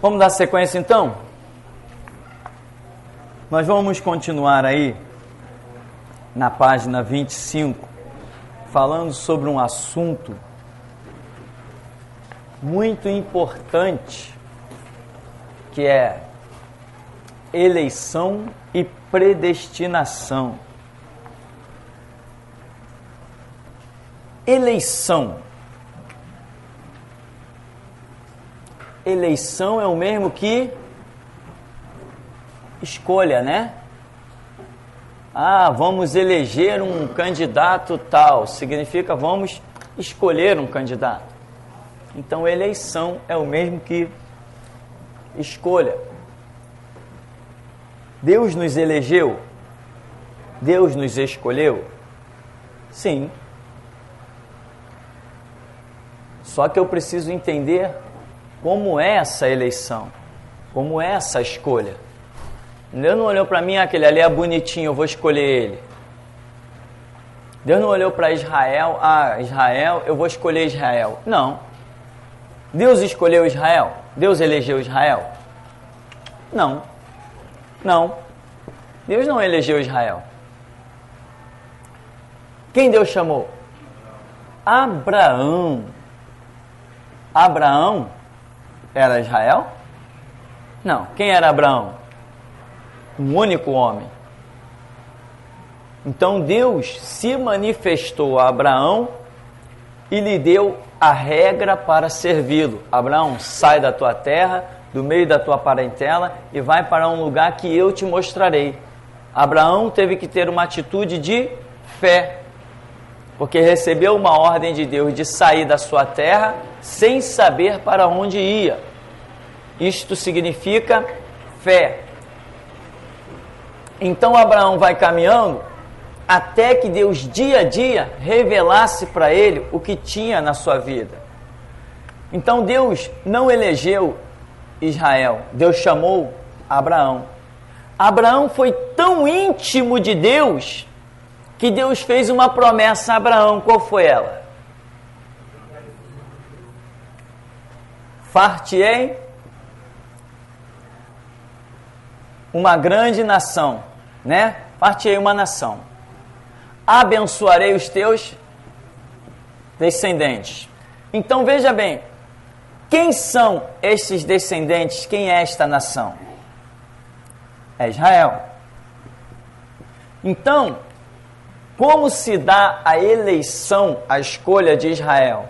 Vamos dar sequência então? Nós vamos continuar aí na página 25, falando sobre um assunto muito importante, que é eleição e predestinação. Eleição. Eleição é o mesmo que escolha, né? Vamos eleger um candidato tal, significa vamos escolher um candidato. Então, eleição é o mesmo que escolha. Deus nos elegeu? Deus nos escolheu? Sim. Só que eu preciso entender como é essa eleição, como é essa escolha. Deus não olhou para mim, aquele ali é bonitinho, eu vou escolher ele. Deus não olhou para Israel, Israel, eu vou escolher Israel. Não. Deus escolheu Israel? Deus elegeu Israel? Não. Não. Deus não elegeu Israel. Quem Deus chamou? Abraão. Abraão era Israel? Não. Quem era Abraão? Um único homem. Então Deus se manifestou a Abraão e lhe deu a regra para servi-lo. Abraão, sai da tua terra, do meio da tua parentela e vai para um lugar que eu te mostrarei. Abraão teve que ter uma atitude de fé, porque recebeu uma ordem de Deus de sair da sua terra sem saber para onde ia. Isto significa fé. Então Abraão vai caminhando até que Deus dia a dia revelasse para ele o que tinha na sua vida. Então Deus não elegeu Israel, Deus chamou Abraão. Abraão foi tão íntimo de Deus que Deus fez uma promessa a Abraão. Qual foi ela? Far-te-ei uma grande nação, né? Far-te-ei uma nação. Abençoarei os teus descendentes. Então veja bem, quem são esses descendentes? Quem é esta nação? É Israel. Então, como se dá a eleição, a escolha de Israel?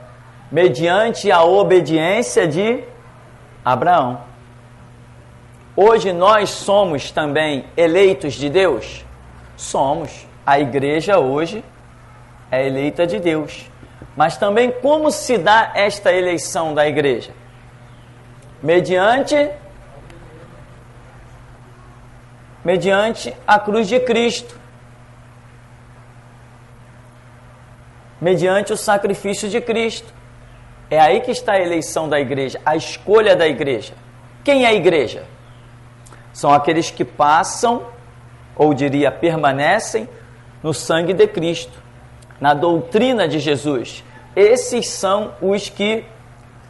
Mediante a obediência de Abraão. Hoje nós somos também eleitos de Deus? Somos. A igreja hoje é eleita de Deus. Mas também como se dá esta eleição da igreja? Mediante a cruz de Cristo. Mediante o sacrifício de Cristo. É aí que está a eleição da igreja, a escolha da igreja. Quem é a igreja? São aqueles que passam, ou diria, permanecem no sangue de Cristo, na doutrina de Jesus. Esses são os que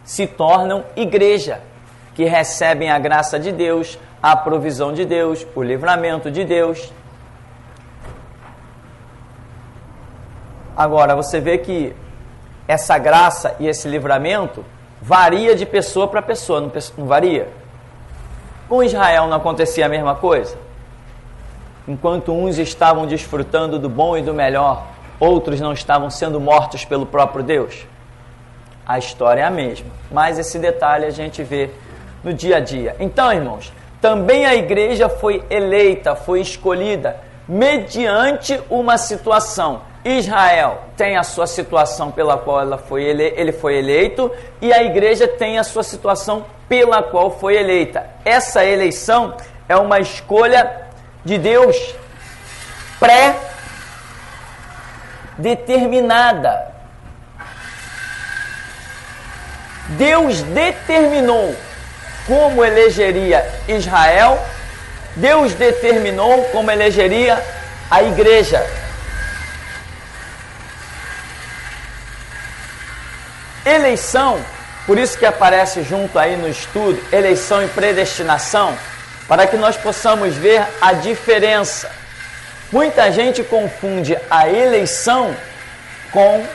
se tornam igreja, que recebem a graça de Deus, a provisão de Deus, o livramento de Deus. Agora, você vê que essa graça e esse livramento varia de pessoa para pessoa, não varia? Com Israel não acontecia a mesma coisa? Enquanto uns estavam desfrutando do bom e do melhor, outros não estavam sendo mortos pelo próprio Deus? A história é a mesma, mas esse detalhe a gente vê no dia a dia. Então, irmãos, também a igreja foi eleita, foi escolhida mediante uma situação. Israel tem a sua situação pela qual ele foi eleito, e a igreja tem a sua situação pela qual foi eleita. Essa eleição é uma escolha de Deus pré-determinada. Deus determinou como elegeria Israel, Deus determinou como elegeria a igreja. Eleição, Por isso que aparece junto aí no estudo, eleição e predestinação, para que nós possamos ver a diferença. Muita gente confunde a eleição com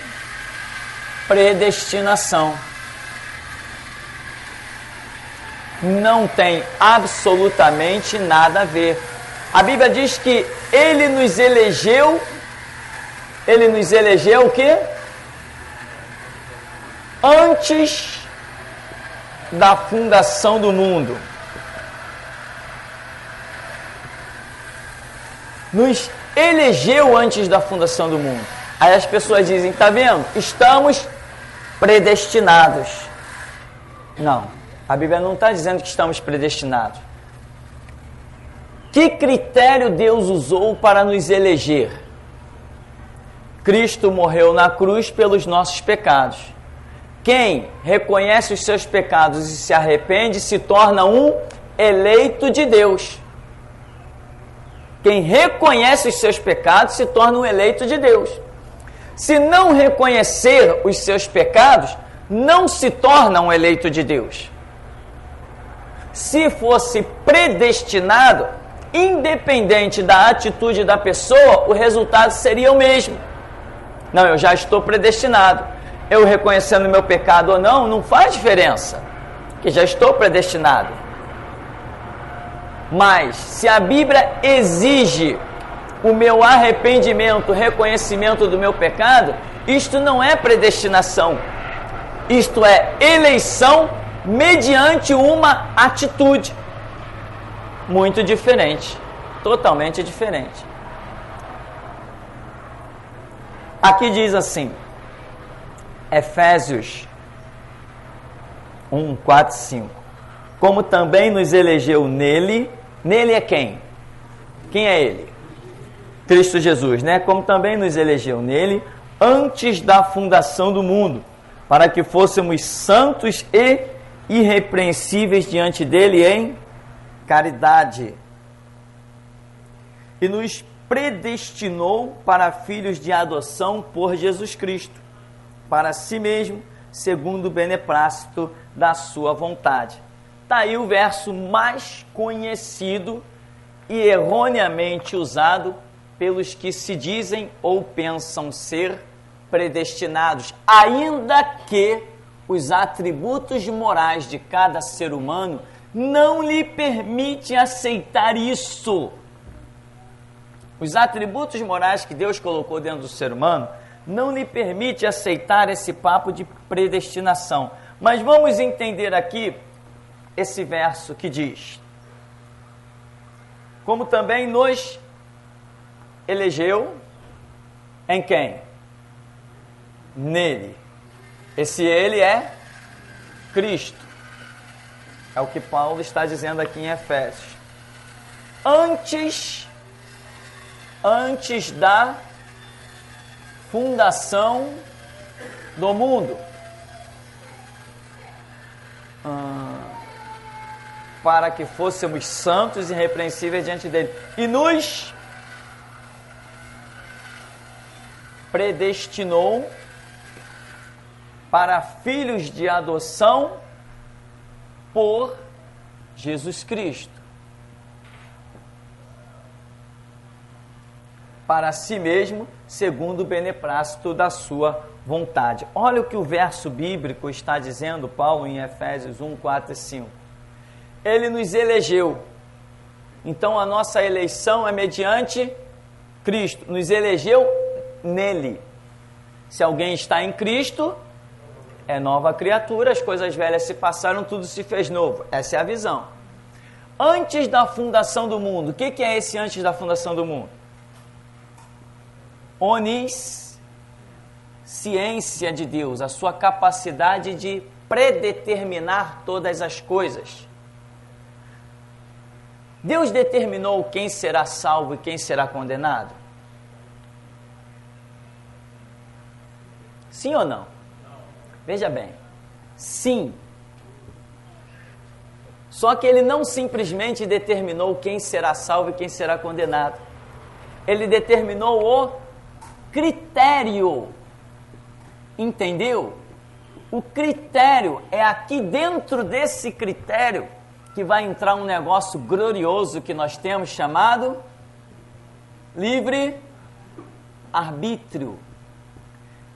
predestinação. Não tem absolutamente nada a ver. A Bíblia diz que Ele nos elegeu o quê? Antes da fundação do mundo. Nos elegeu antes da fundação do mundo. Aí as pessoas dizem, tá vendo? Estamos predestinados. Não, a Bíblia não está dizendo que estamos predestinados. Que critério Deus usou para nos eleger? Cristo morreu na cruz pelos nossos pecados. Quem reconhece os seus pecados e se arrepende se torna um eleito de Deus. Quem reconhece os seus pecados se torna um eleito de Deus. Se não reconhecer os seus pecados, não se torna um eleito de Deus. Se fosse predestinado, independente da atitude da pessoa, o resultado seria o mesmo. Não, eu já estou predestinado. Eu reconhecendo meu pecado ou não, não faz diferença, que já estou predestinado. Mas, se a Bíblia exige o meu arrependimento, o reconhecimento do meu pecado, isto não é predestinação. Isto é eleição mediante uma atitude. Muito diferente, totalmente diferente. Aqui diz assim, Efésios 1, 4, 5. Como também nos elegeu nele, nele é quem? Quem é ele? Cristo Jesus, né? Como também nos elegeu nele, antes da fundação do mundo, para que fôssemos santos e irrepreensíveis diante dele em caridade. E nos predestinou para filhos de adoção por Jesus Cristo, para si mesmo, segundo o beneplácito da sua vontade. Está aí o verso mais conhecido e erroneamente usado pelos que se dizem ou pensam ser predestinados, ainda que os atributos morais de cada ser humano não lhe permitem aceitar isso. Os atributos morais que Deus colocou dentro do ser humano não lhe permite aceitar esse papo de predestinação. Mas vamos entender aqui esse verso que diz: como também nos elegeu em quem? Nele. Esse ele é Cristo. É o que Paulo está dizendo aqui em Efésios. Antes da fundação do mundo. Para que fôssemos santos e irrepreensíveis diante dele. E nos predestinou para filhos de adoção por Jesus Cristo, para si mesmo, segundo o beneplácito da sua vontade. Olha o que o verso bíblico está dizendo, Paulo, em Efésios 1, 4 e 5. Ele nos elegeu. Então, a nossa eleição é mediante Cristo. Nos elegeu nele. Se alguém está em Cristo, é nova criatura, as coisas velhas se passaram, tudo se fez novo. Essa é a visão. Antes da fundação do mundo. O que é esse antes da fundação do mundo? Onisciência de Deus, a sua capacidade de predeterminar todas as coisas. Deus determinou quem será salvo e quem será condenado? Sim ou não? Veja bem, sim. Só que ele não simplesmente determinou quem será salvo e quem será condenado. Ele determinou o critério. Entendeu? O critério, é aqui dentro desse critério que vai entrar um negócio glorioso que nós temos chamado livre-arbítrio.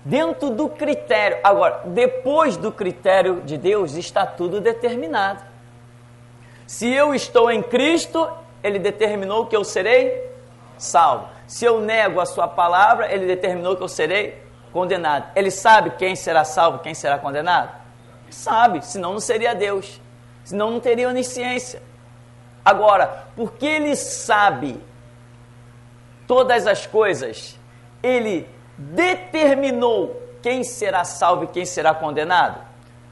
Dentro do critério. Agora, depois do critério de Deus está tudo determinado. Se eu estou em Cristo, Ele determinou que eu serei salvo. Se eu nego a sua palavra, Ele determinou que eu serei condenado. Ele sabe quem será salvo, quem será condenado? Sabe, senão não seria Deus. Senão não teria onisciência. Agora, porque Ele sabe todas as coisas, Ele determinou quem será salvo e quem será condenado?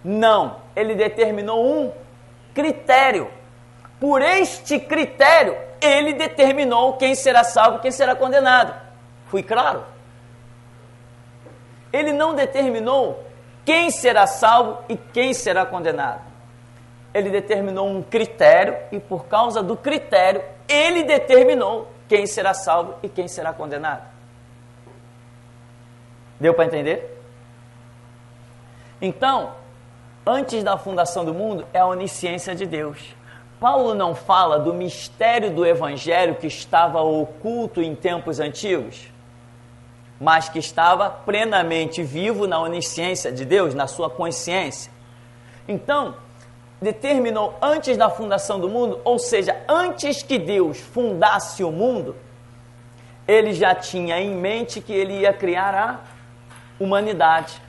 Não, Ele determinou um critério. Por este critério, Ele determinou quem será salvo e quem será condenado. Fui claro? Ele não determinou quem será salvo e quem será condenado. Ele determinou um critério e por causa do critério, Ele determinou quem será salvo e quem será condenado. Deu para entender? Então, antes da fundação do mundo, é a onisciência de Deus. Paulo não fala do mistério do Evangelho que estava oculto em tempos antigos, mas que estava plenamente vivo na onisciência de Deus, na sua consciência. Então, determinou antes da fundação do mundo, ou seja, antes que Deus fundasse o mundo, Ele já tinha em mente que Ele ia criar a humanidade.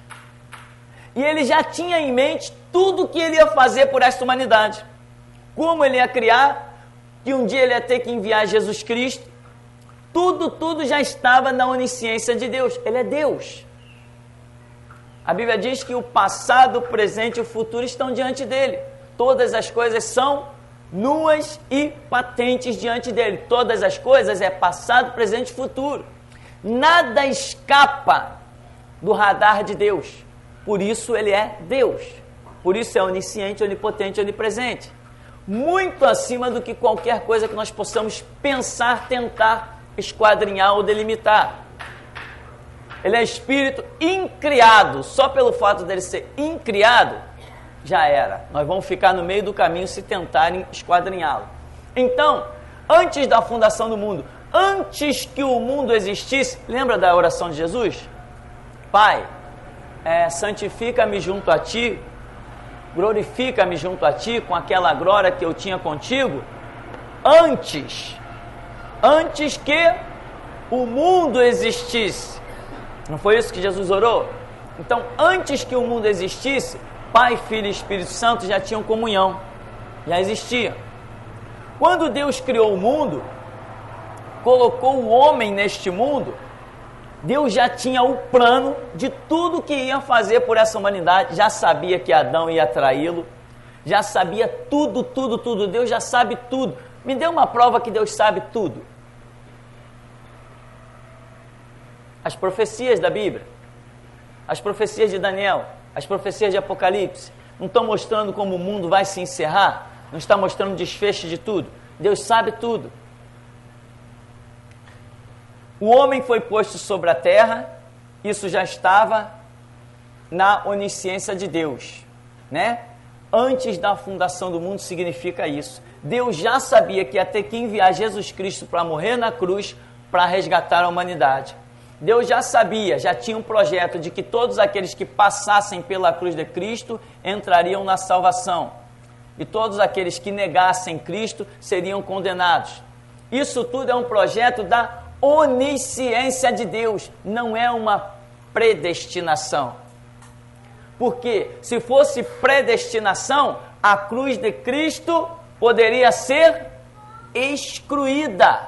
E Ele já tinha em mente tudo o que Ele ia fazer por esta humanidade. Como Ele ia criar, que um dia Ele ia ter que enviar Jesus Cristo. Tudo já estava na onisciência de Deus. Ele é Deus. A Bíblia diz que o passado, o presente e o futuro estão diante dEle. Todas as coisas são nuas e patentes diante dEle. Todas as coisas é passado, presente e futuro. Nada escapa do radar de Deus. Por isso Ele é Deus. Por isso é onisciente, onipotente, onipresente. Muito acima do que qualquer coisa que nós possamos pensar, tentar esquadrinhar ou delimitar. Ele é espírito incriado. Só pelo fato dele ser incriado, já era. Nós vamos ficar no meio do caminho se tentarem esquadrinhá-lo. Então, antes da fundação do mundo, antes que o mundo existisse, lembra da oração de Jesus? Pai, santifica-me junto a Ti, glorifica-me junto a Ti com aquela glória que eu tinha contigo, antes que o mundo existisse. Não foi isso que Jesus orou? Então, antes que o mundo existisse, Pai, Filho e Espírito Santo já tinham comunhão, já existiam. Quando Deus criou o mundo, colocou o homem neste mundo, Deus já tinha o plano de tudo que ia fazer por essa humanidade, já sabia que Adão ia traí-lo, já sabia tudo, Deus já sabe tudo. Me dê uma prova que Deus sabe tudo. As profecias da Bíblia, as profecias de Daniel, as profecias de Apocalipse, não estão mostrando como o mundo vai se encerrar? Não está mostrando o desfecho de tudo? Deus sabe tudo. O homem foi posto sobre a terra, isso já estava na onisciência de Deus, né? Antes da fundação do mundo significa isso. Deus já sabia que ia ter que enviar Jesus Cristo para morrer na cruz para resgatar a humanidade. Deus já sabia, já tinha um projeto de que todos aqueles que passassem pela cruz de Cristo entrariam na salvação. E todos aqueles que negassem Cristo seriam condenados. Isso tudo é um projeto da onisciência de Deus, não é uma predestinação. Porque se fosse predestinação, a cruz de Cristo poderia ser excluída.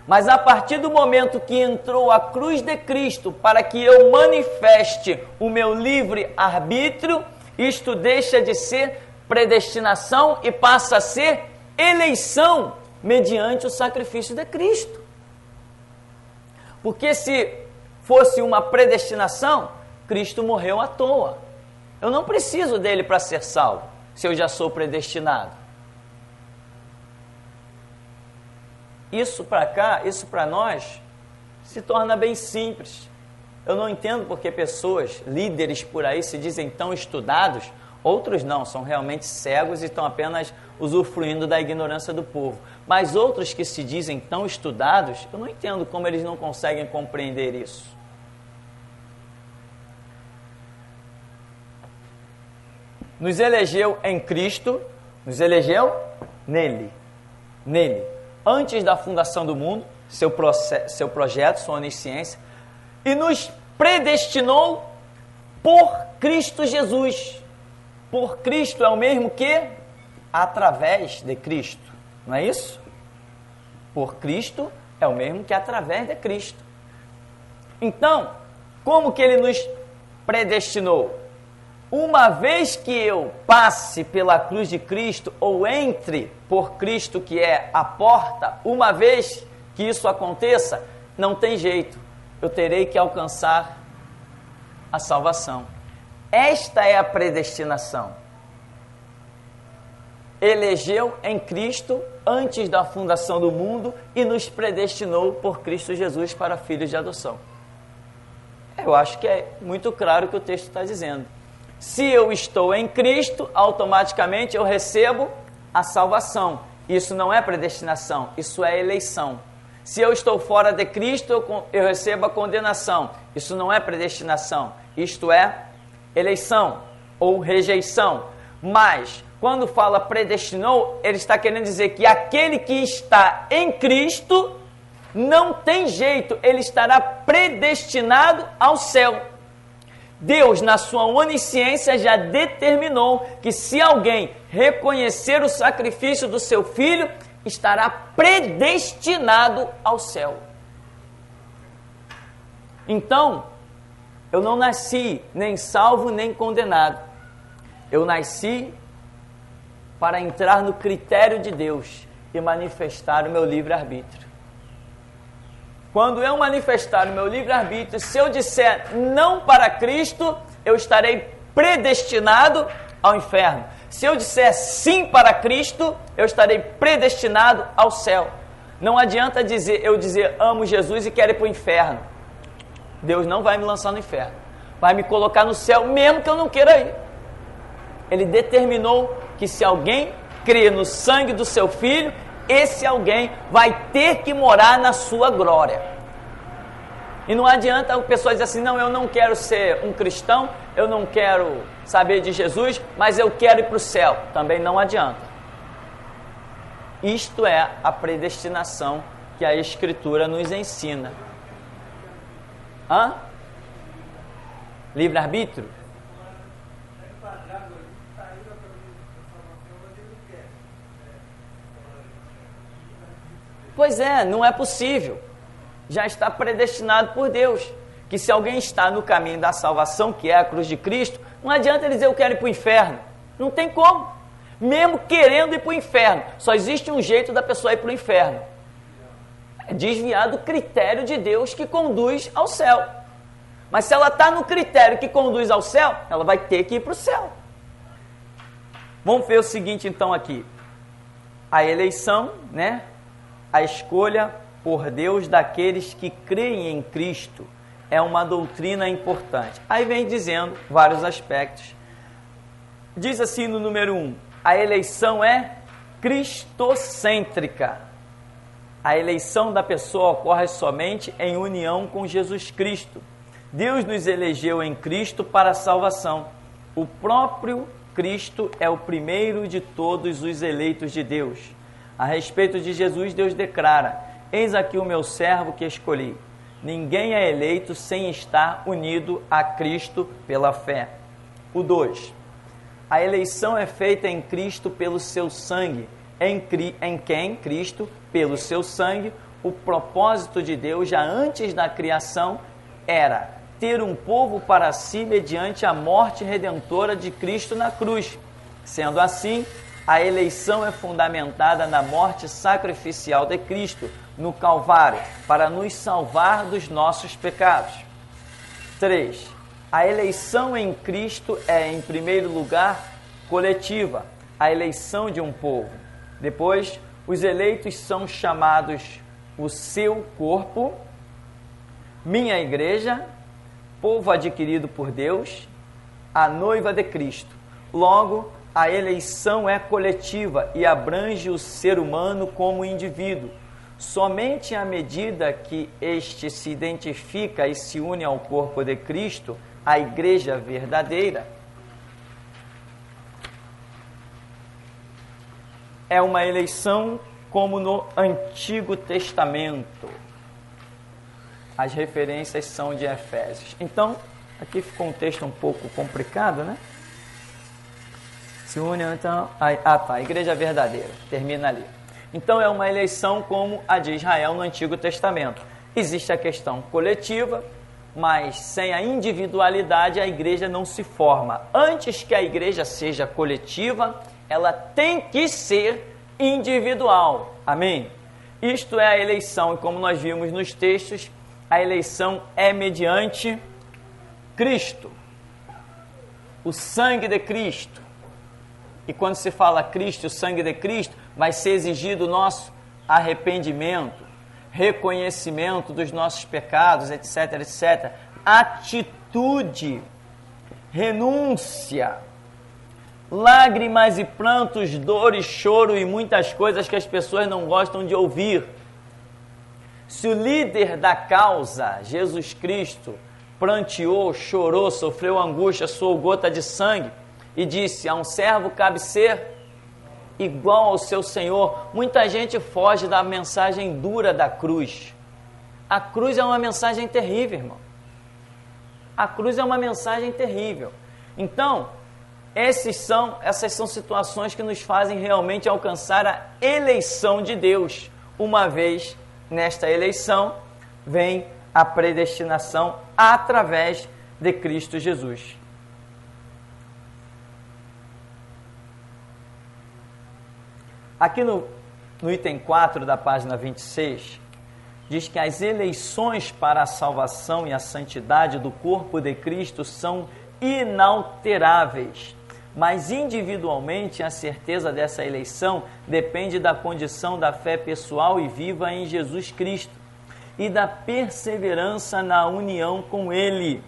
Mas a partir do momento que entrou a cruz de Cristo para que eu manifeste o meu livre-arbítrio, isto deixa de ser predestinação e passa a ser eleição mediante o sacrifício de Cristo. Porque se fosse uma predestinação, Cristo morreu à toa. Eu não preciso dele para ser salvo, se eu já sou predestinado. Isso para cá, isso para nós, se torna bem simples. Eu não entendo porque pessoas, líderes por aí, se dizem tão estudados, outros não, são realmente cegos e estão apenas usufruindo da ignorância do povo. Mas outros que se dizem tão estudados, eu não entendo como eles não conseguem compreender isso. Nos elegeu em Cristo, nos elegeu nele. Antes da fundação do mundo, seu projeto, sua onisciência, e nos predestinou por Cristo Jesus. Por Cristo é o mesmo que através de Cristo, não é isso? Por Cristo é o mesmo que através de Cristo. Então, como que ele nos predestinou? Uma vez que eu passe pela cruz de Cristo, ou entre por Cristo, que é a porta, uma vez que isso aconteça, não tem jeito, eu terei que alcançar a salvação. Esta é a predestinação. Elegeu em Cristo antes da fundação do mundo e nos predestinou por Cristo Jesus para filhos de adoção. Eu acho que é muito claro o que o texto está dizendo. Se eu estou em Cristo, automaticamente eu recebo a salvação. Isso não é predestinação, isso é eleição. Se eu estou fora de Cristo, eu recebo a condenação. Isso não é predestinação, isto é eleição ou rejeição. Mas, quando fala predestinou, ele está querendo dizer que aquele que está em Cristo não tem jeito, ele estará predestinado ao céu. Deus, na sua onisciência, já determinou que se alguém reconhecer o sacrifício do seu filho, estará predestinado ao céu. Então, eu não nasci nem salvo nem condenado. Eu nasci para entrar no critério de Deus e manifestar o meu livre-arbítrio. Quando eu manifestar o meu livre-arbítrio, se eu disser não para Cristo, eu estarei predestinado ao inferno. Se eu disser sim para Cristo, eu estarei predestinado ao céu. Não adianta eu dizer amo Jesus e quero ir para o inferno. Deus não vai me lançar no inferno. Vai me colocar no céu mesmo que eu não queira ir. Ele determinou que se alguém crer no sangue do seu filho, esse alguém vai ter que morar na sua glória. E não adianta a pessoa dizer assim, não, eu não quero ser um cristão, eu não quero saber de Jesus, mas eu quero ir para o céu. Também não adianta. Isto é a predestinação que a Escritura nos ensina. Hã? Livre-arbítrio? Pois é, não é possível. Já está predestinado por Deus. Que se alguém está no caminho da salvação, que é a cruz de Cristo, não adianta ele dizer eu quero ir para o inferno. Não tem como. Mesmo querendo ir para o inferno. Só existe um jeito da pessoa ir para o inferno. É desviar do critério de Deus que conduz ao céu. Mas se ela está no critério que conduz ao céu, ela vai ter que ir para o céu. Vamos ver o seguinte então aqui. A eleição, né? A escolha por Deus daqueles que creem em Cristo é uma doutrina importante. Aí vem dizendo vários aspectos. Diz assim no número 1, a eleição é cristocêntrica. A eleição da pessoa ocorre somente em união com Jesus Cristo. Deus nos elegeu em Cristo para a salvação. O próprio Cristo é o primeiro de todos os eleitos de Deus. A respeito de Jesus, Deus declara, eis aqui o meu servo que escolhi. Ninguém é eleito sem estar unido a Cristo pela fé. O 2. A eleição é feita em Cristo pelo seu sangue. Em quem? Cristo, pelo seu sangue, o propósito de Deus, já antes da criação, era ter um povo para si mediante a morte redentora de Cristo na cruz. Sendo assim, a eleição é fundamentada na morte sacrificial de Cristo, no Calvário, para nos salvar dos nossos pecados. 3. A eleição em Cristo é, em primeiro lugar, coletiva, a eleição de um povo. Depois, os eleitos são chamados o seu corpo, minha igreja, povo adquirido por Deus, a noiva de Cristo. Logo, a eleição é coletiva e abrange o ser humano como indivíduo. Somente à medida que este se identifica e se une ao corpo de Cristo, a igreja verdadeira, é uma eleição como no Antigo Testamento. As referências são de Efésios. Então, aqui ficou um texto um pouco complicado, né? Se une, então... a igreja verdadeira. Termina ali. Então, é uma eleição como a de Israel no Antigo Testamento. Existe a questão coletiva, mas sem a individualidade a igreja não se forma. Antes que a igreja seja coletiva, ela tem que ser individual. Amém? Isto é a eleição, e como nós vimos nos textos, a eleição é mediante Cristo, o sangue de Cristo. E quando se fala Cristo, o sangue de Cristo, vai ser exigido o nosso arrependimento, reconhecimento dos nossos pecados, etc, etc. Atitude, renúncia, lágrimas e prantos, dores, choro e muitas coisas que as pessoas não gostam de ouvir. Se o líder da causa, Jesus Cristo, pranteou, chorou, sofreu angústia, suou gota de sangue e disse: a um servo cabe ser igual ao seu Senhor. Muita gente foge da mensagem dura da cruz. A cruz é uma mensagem terrível, irmão. A cruz é uma mensagem terrível. Então, essas são situações que nos fazem realmente alcançar a eleição de Deus. Uma vez nesta eleição, vem a predestinação através de Cristo Jesus. Aqui no item 4 da página 26, diz que as eleições para a salvação e a santidade do corpo de Cristo são inalteráveis, mas individualmente a certeza dessa eleição depende da condição da fé pessoal e viva em Jesus Cristo e da perseverança na união com Ele.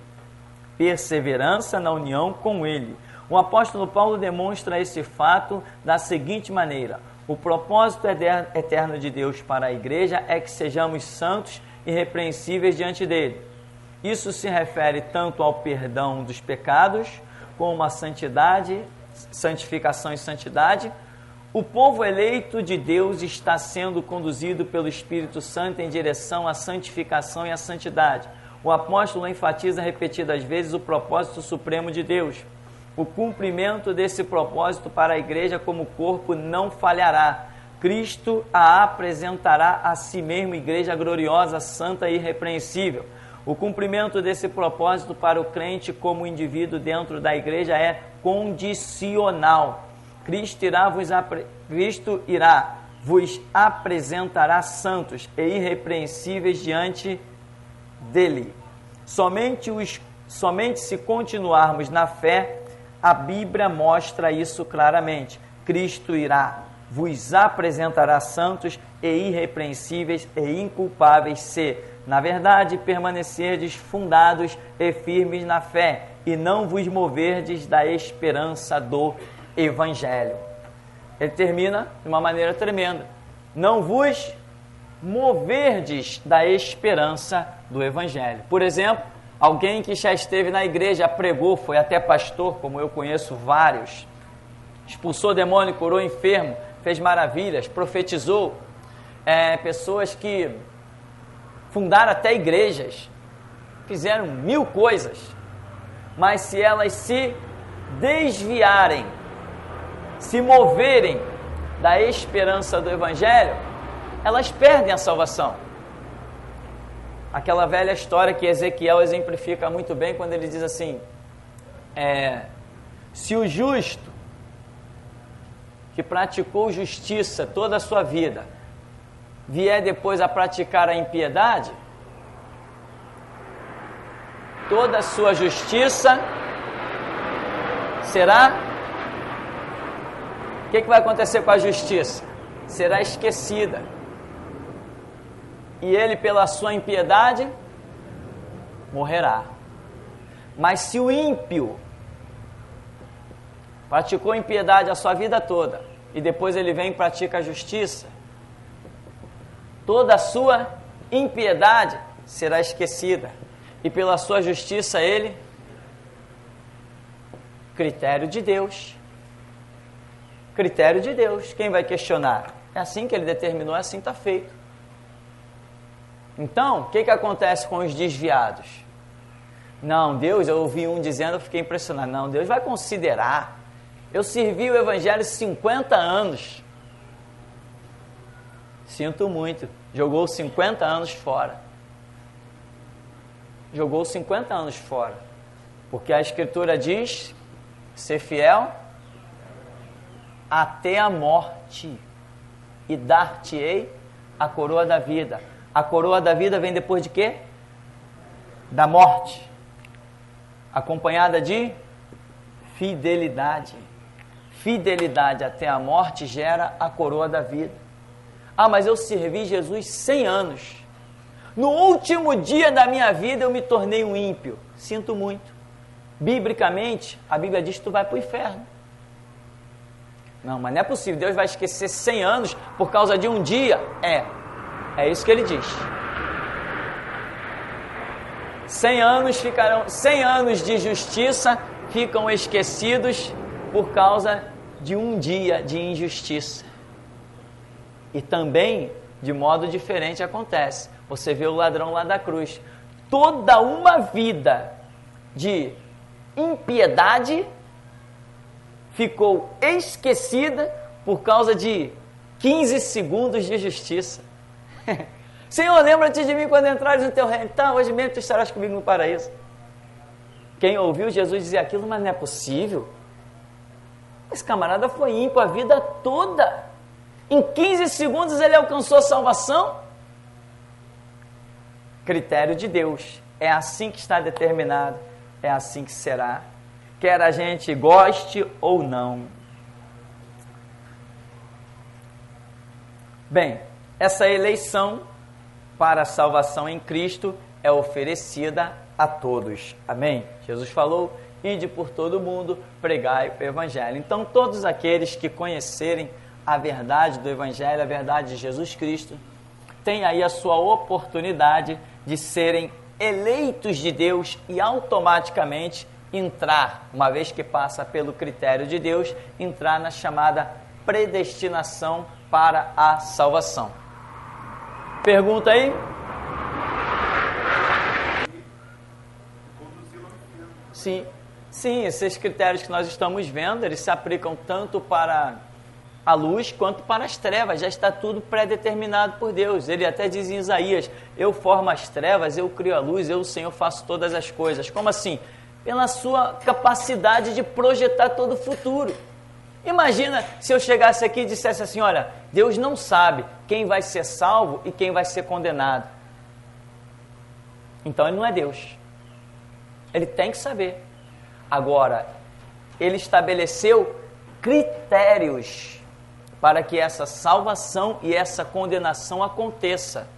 Perseverança na união com Ele. O apóstolo Paulo demonstra esse fato da seguinte maneira: o propósito eterno de Deus para a igreja é que sejamos santos e irrepreensíveis diante dele. Isso se refere tanto ao perdão dos pecados, como a santidade, santificação e santidade. O povo eleito de Deus está sendo conduzido pelo Espírito Santo em direção à santificação e à santidade. O apóstolo enfatiza repetidas vezes o propósito supremo de Deus. O cumprimento desse propósito para a igreja como corpo não falhará. Cristo a apresentará a si mesmo, igreja gloriosa, santa e irrepreensível. O cumprimento desse propósito para o crente como indivíduo dentro da igreja é condicional. Cristo irá vos apresentará santos e irrepreensíveis diante dele. Somente se continuarmos na fé, a Bíblia mostra isso claramente. Cristo vos apresentará santos e irrepreensíveis e inculpáveis se, na verdade, permanecerdes fundados e firmes na fé e não vos moverdes da esperança do Evangelho. Ele termina de uma maneira tremenda. Não vos moverdes da esperança do Evangelho. Por exemplo, alguém que já esteve na igreja, pregou, foi até pastor, como eu conheço vários, expulsou demônio, curou enfermo, fez maravilhas, profetizou, pessoas que fundaram até igrejas, fizeram 1000 coisas, mas se elas se desviarem, se moverem da esperança do Evangelho, elas perdem a salvação. Aquela velha história que Ezequiel exemplifica muito bem quando ele diz assim, se o justo que praticou justiça toda a sua vida vier depois a praticar a impiedade, toda a sua justiça será... O que vai acontecer com a justiça? Será esquecida. E ele, pela sua impiedade, morrerá. Mas se o ímpio praticou impiedade a sua vida toda, e depois ele vem e pratica a justiça, toda a sua impiedade será esquecida, e pela sua justiça ele, critério de Deus, quem vai questionar? É assim que ele determinou, é assim está feito. Então, o que acontece com os desviados? Não, Deus, eu ouvi um dizendo, eu fiquei impressionado. Não, Deus vai considerar. Eu servi o Evangelho 50 anos. Sinto muito. Jogou 50 anos fora. Jogou 50 anos fora. Porque a Escritura diz, ser fiel até a morte, e dar-te-ei a coroa da vida. A coroa da vida vem depois de quê? Da morte. Acompanhada de fidelidade. Fidelidade até a morte gera a coroa da vida. Ah, mas eu servi Jesus 100 anos. No último dia da minha vida eu me tornei um ímpio. Sinto muito. Biblicamente, a Bíblia diz que tu vai para o inferno. Não, mas não é possível. Deus vai esquecer 100 anos por causa de um dia? É isso que ele diz. 100 anos de justiça ficam esquecidos por causa de um dia de injustiça. E também, de modo diferente, acontece. Você vê o ladrão lá da cruz. Toda uma vida de impiedade ficou esquecida por causa de 15 segundos de justiça. Senhor, lembra-te de mim quando entrares no teu reino. Então, hoje mesmo tu estarás comigo no paraíso. Quem ouviu Jesus dizer aquilo, mas não é possível. Esse camarada foi ímpio a vida toda. Em 15 segundos ele alcançou a salvação. Critério de Deus. É assim que está determinado. É assim que será. Quer a gente goste ou não. Bem, essa eleição para a salvação em Cristo é oferecida a todos. Amém? Jesus falou, ide por todo mundo, pregai o Evangelho. Então, todos aqueles que conhecerem a verdade do Evangelho, a verdade de Jesus Cristo, têm aí a sua oportunidade de serem eleitos de Deus e automaticamente entrar, uma vez que passa pelo critério de Deus, entrar na chamada predestinação para a salvação. Pergunta aí? Sim, esses critérios que nós estamos vendo, eles se aplicam tanto para a luz quanto para as trevas. Já está tudo pré-determinado por Deus. Ele até diz em Isaías, eu formo as trevas, eu crio a luz, eu, o Senhor, faço todas as coisas. Como assim? Pela sua capacidade de projetar todo o futuro. Imagina se eu chegasse aqui e dissesse assim, olha, Deus não sabe quem vai ser salvo e quem vai ser condenado. Então ele não é Deus. Ele tem que saber. Agora, ele estabeleceu critérios para que essa salvação e essa condenação aconteça.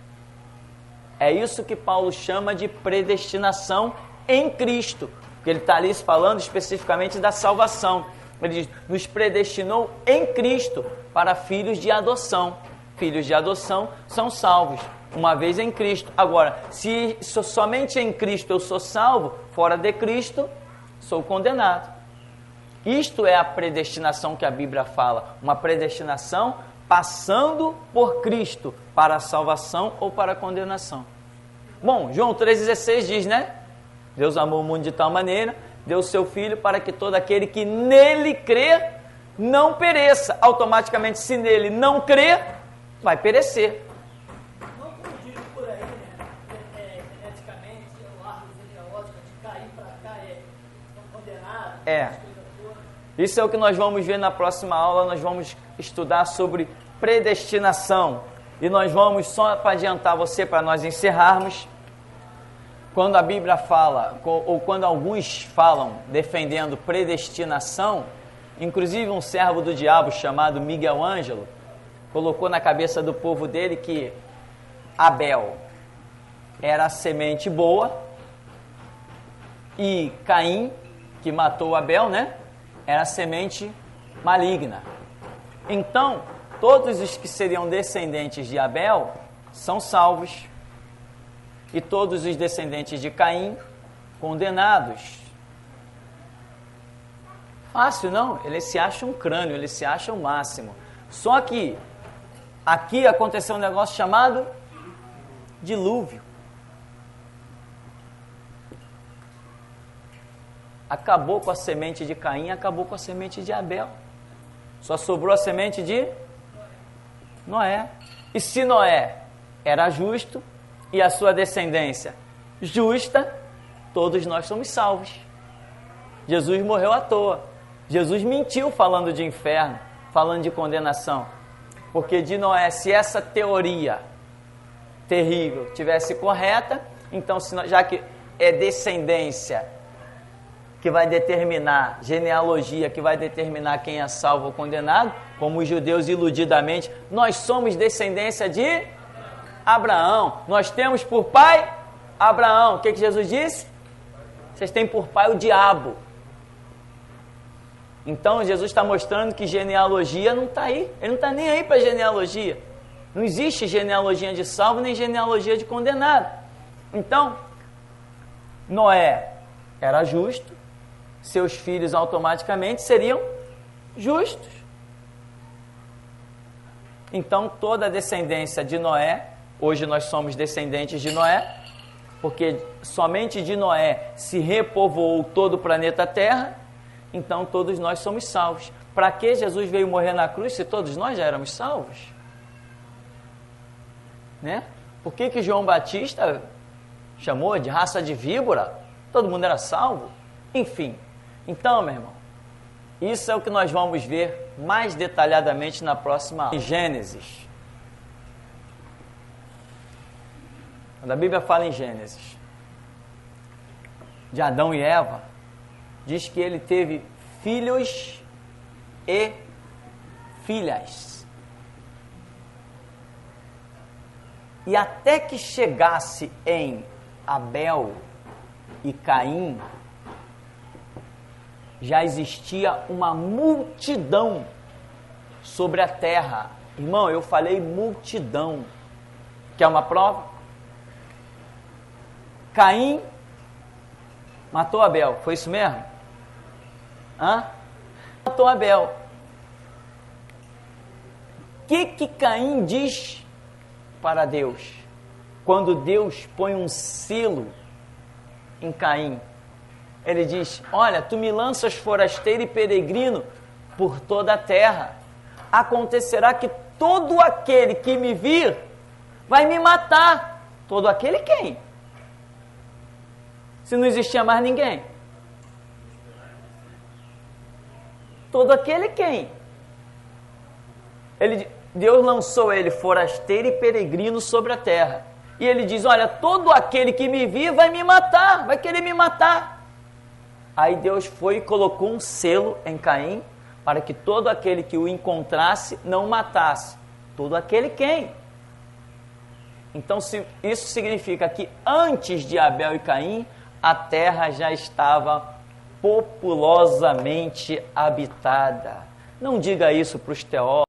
É isso que Paulo chama de predestinação em Cristo. Porque ele está ali falando especificamente da salvação. Ele diz, nos predestinou em Cristo para filhos de adoção. Filhos de adoção são salvos, uma vez em Cristo. Agora, se somente em Cristo eu sou salvo, fora de Cristo, sou condenado. Isto é a predestinação que a Bíblia fala. Uma predestinação passando por Cristo para a salvação ou para a condenação. Bom, João 3,16 diz, né? Deus amou o mundo de tal maneira, deu o seu Filho para que todo aquele que nele crê não pereça. Automaticamente, se nele não crê, vai perecer. Não condiz por aí, né? Eticamente, o árvore genealógica de cair para cá estão condenados. Isso é o que nós vamos ver na próxima aula. Nós vamos estudar sobre predestinação. E nós vamos, só para adiantar você, para nós encerrarmos, quando a Bíblia fala, ou quando alguns falam defendendo predestinação, inclusive um servo do diabo chamado Miguel Ângelo, colocou na cabeça do povo dele que Abel era a semente boa E Caim, que matou Abel, né? Era a semente maligna. Então, todos os que seriam descendentes de Abel são salvos. E todos os descendentes de Caim, condenados. Fácil, não? Ele se acha um crânio, ele se acha o máximo. Só que aqui aconteceu um negócio chamado dilúvio. Acabou com a semente de Caim, acabou com a semente de Abel. Só sobrou a semente de Noé. E se Noé era justo e a sua descendência justa, todos nós somos salvos. Jesus morreu à toa. Jesus mentiu falando de inferno, falando de condenação. Porque de Noé, se essa teoria terrível tivesse correta, então, já que é descendência que vai determinar, genealogia que vai determinar quem é salvo ou condenado, como os judeus iludidamente, nós somos descendência de Abraão. Nós temos por pai Abraão. O que Jesus disse? Vocês têm por pai o diabo. Então Jesus está mostrando que genealogia não está aí. Ele não está nem aí para genealogia. Não existe genealogia de salvo nem genealogia de condenado. Então, Noé era justo, seus filhos automaticamente seriam justos. Então toda a descendência de Noé, hoje nós somos descendentes de Noé, porque somente de Noé se repovoou todo o planeta Terra, então todos nós somos salvos. Para que Jesus veio morrer na cruz se todos nós já éramos salvos? Né? Por que João Batista chamou de raça de víbora? Todo mundo era salvo? Enfim, então, meu irmão, isso é o que nós vamos ver mais detalhadamente na próxima aula. Em Gênesis. Quando a Bíblia fala em Gênesis, de Adão e Eva, diz que ele teve filhos e filhas. E até que chegasse em Abel e Caim, já existia uma multidão sobre a terra. Irmão, eu falei multidão. Quer uma prova? Caim matou Abel, foi isso mesmo? Matou Abel. O que Caim diz para Deus? Quando Deus põe um selo em Caim, ele diz: olha, tu me lanças forasteiro e peregrino por toda a terra. Acontecerá que todo aquele que me vir vai me matar. Todo aquele quem? Se não existia mais ninguém. Todo aquele quem? Deus lançou ele forasteiro e peregrino sobre a terra. E ele diz: olha, todo aquele que me vir vai me matar, vai querer me matar. Aí Deus foi e colocou um selo em Caim, para que todo aquele que o encontrasse não matasse. Todo aquele quem? Então isso significa que antes de Abel e Caim, a terra já estava populosamente habitada. Não diga isso para os teólogos.